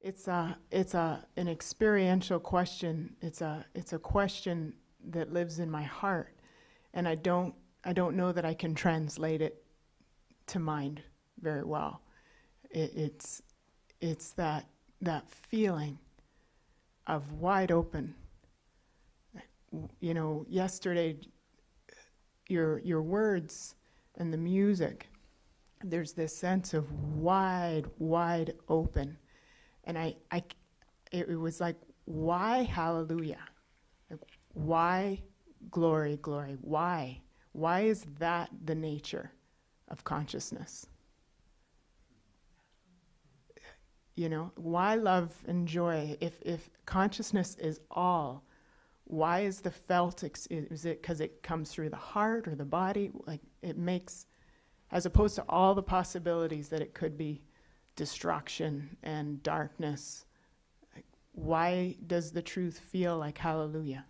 an experiential question. It's a question that lives in my heart, and I don't know that I can translate it to mind very well. It's that feeling of wide open. You know, yesterday, your words and the music, there's this sense of wide open. And it was like, why hallelujah? Like, why glory? Why? Why is that the nature of consciousness? You know, why love and joy? If consciousness is all, why is the felt, is it because it comes through the heart or the body? Like, it makes, as opposed to all the possibilities that it could be destruction and darkness, like, why does the truth feel like hallelujah?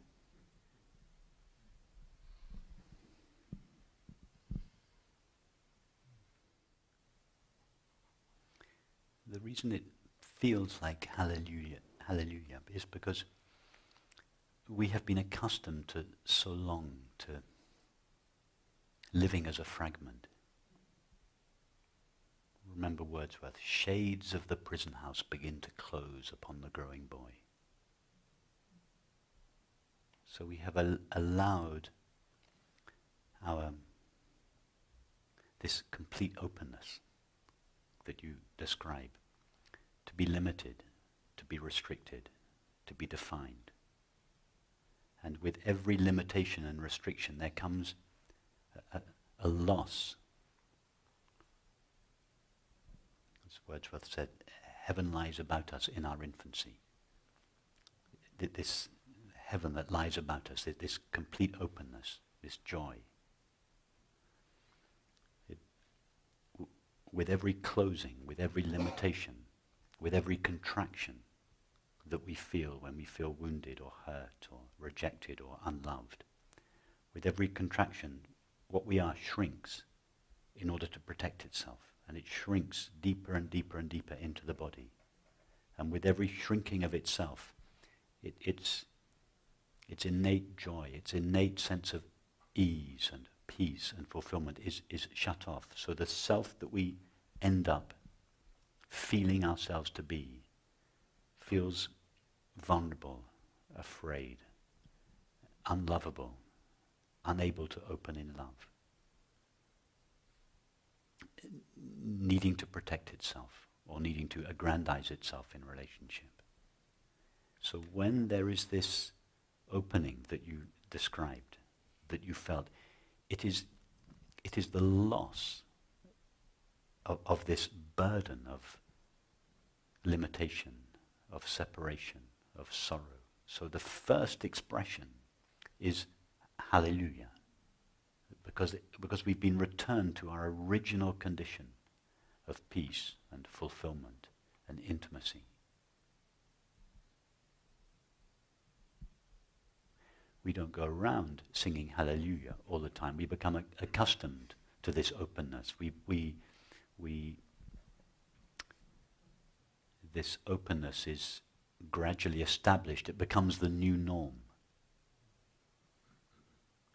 The reason it feels like hallelujah is because we have been accustomed to so long to living as a fragment. Remember Wordsworth, shades of the prison house begin to close upon the growing boy. So we have allowed this complete openness that you describe to be limited, to be restricted, to be defined. And with every limitation and restriction there comes a loss. As Wordsworth said, heaven lies about us in our infancy. This heaven that lies about us, this complete openness, this joy. With every closing, with every limitation, with every contraction that we feel when we feel wounded or hurt or rejected or unloved, with every contraction, what we are shrinks in order to protect itself, and it shrinks deeper and deeper and deeper into the body. And with every shrinking of itself, its innate joy, its innate sense of ease and peace and fulfillment is shut off. So the self that we end up feeling ourselves to be feels vulnerable, afraid, unlovable, unable to open in love, needing to protect itself or needing to aggrandize itself in relationship. So when there is this opening that you described, that you felt, it is the loss of this burden of limitation, of separation, of sorrow. So the first expression is hallelujah, because we've been returned to our original condition of peace and fulfillment and intimacy. We don't go around singing hallelujah all the time. We become accustomed to this openness. This openness is gradually established. It becomes the new norm.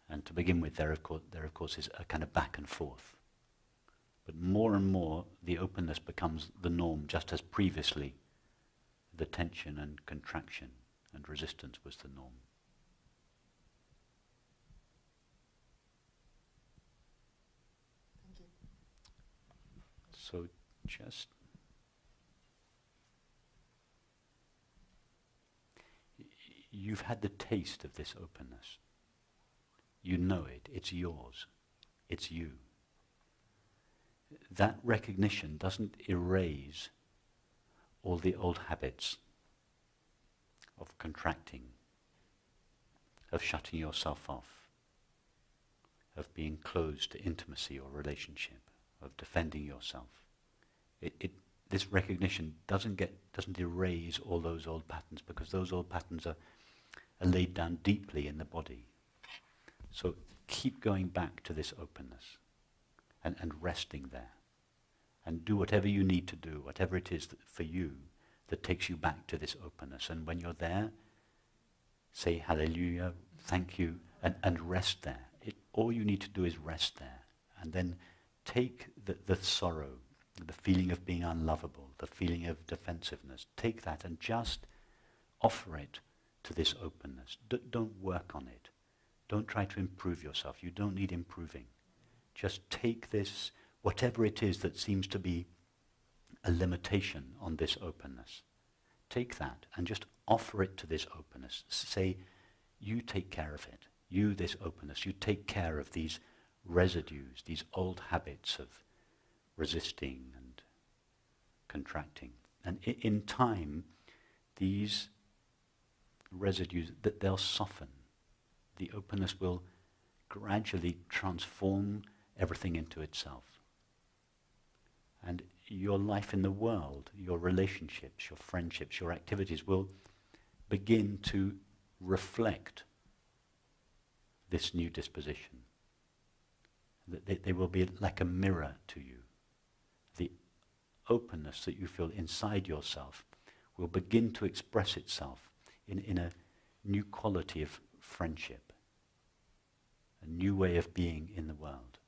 And to begin with, there of course is a kind of back and forth. But more and more, the openness becomes the norm, just as previously the tension and contraction and resistance was the norm. Thank you. So just you've had the taste of this openness. You know it. It's yours. It's you. That recognition doesn't erase all the old habits of contracting, of shutting yourself off, of being closed to intimacy or relationship, of defending yourself. This recognition doesn't erase all those old patterns, because those old patterns are laid down deeply in the body. So keep going back to this openness and resting there. And do whatever you need to do, whatever it is for you that takes you back to this openness. And when you're there, say hallelujah, thank you, and rest there. All you need to do is rest there. And then take the sorrow, the feeling of being unlovable, the feeling of defensiveness, take that and just offer it to this openness. Don't work on it. Don't try to improve yourself. You don't need improving. Just take this, whatever it is that seems to be a limitation on this openness. Take that and just offer it to this openness. Say, you take care of it. You, this openness, you take care of these residues, these old habits of resisting and contracting. And in time, these residues, that they'll soften. The openness will gradually transform everything into itself. And your life in the world, your relationships, your friendships, your activities will begin to reflect this new disposition. They will be like a mirror to you. The openness that you feel inside yourself will begin to express itself in a new quality of friendship, a new way of being in the world.